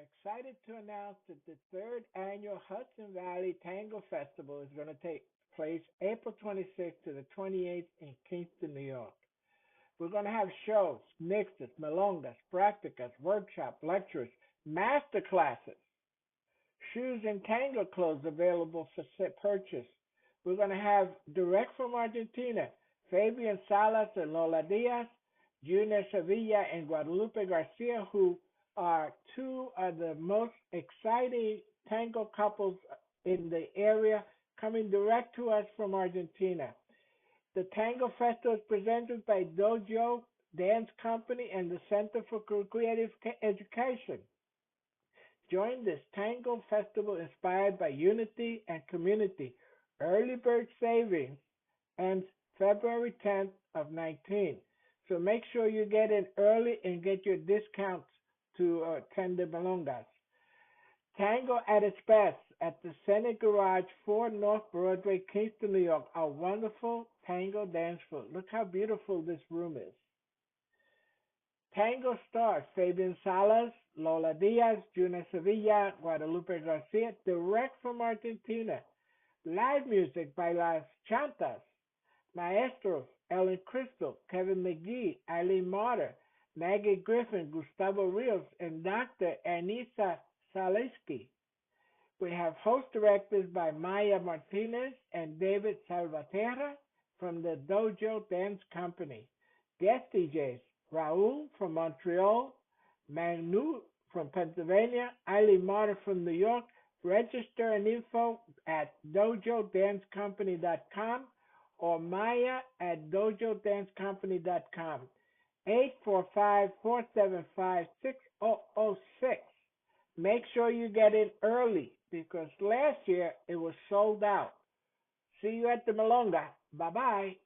We're excited to announce that the third annual Hudson Valley Tango Festival is going to take place April 26th to the 28th in Kingston, New York. We're going to have shows, mixes, milongas, practicas, workshops, lectures, master classes, shoes and tango clothes available for purchase. We're going to have direct from Argentina, Fabian, Salas, and Lola Diaz, Junior Cervila, and Guadalupe Garcia, who are two of the most exciting tango couples in the area, coming direct to us from Argentina. The Tango Festival is presented by Dojo Dance Company and the Center for Creative Education. Join this Tango Festival inspired by unity and community. Early bird savings ends February 10th of 19. So make sure you get in early and get your discounts to attend the milongas. Tango at its best at the Senate Garage, 4 North Broadway, Kingston, New York. A wonderful tango dance floor. Look how beautiful this room is. Tango stars Fabian Salas, Lola Diaz, Junior Sevilla, Guadalupe Garcia, direct from Argentina. Live music by Las Chantas, Maestros, Ellen Chrystal, Kevin Magee, Ilene Marder, Maggie Griffin, Gustavo Rios, and Dr. Inessa Zaleski. We have host directors by Maya Martinez and David Salvaterra from the Dojo Dance Company. Guest DJs, Raul from Montreal, Manu from Pennsylvania, Ilene Marder from New York. Register and info at dojodancecompany.com or Maya at dojodancecompany.com. 845-475-6006. Make sure you get in early because last year it was sold out. See you at the Milonga. Bye-bye.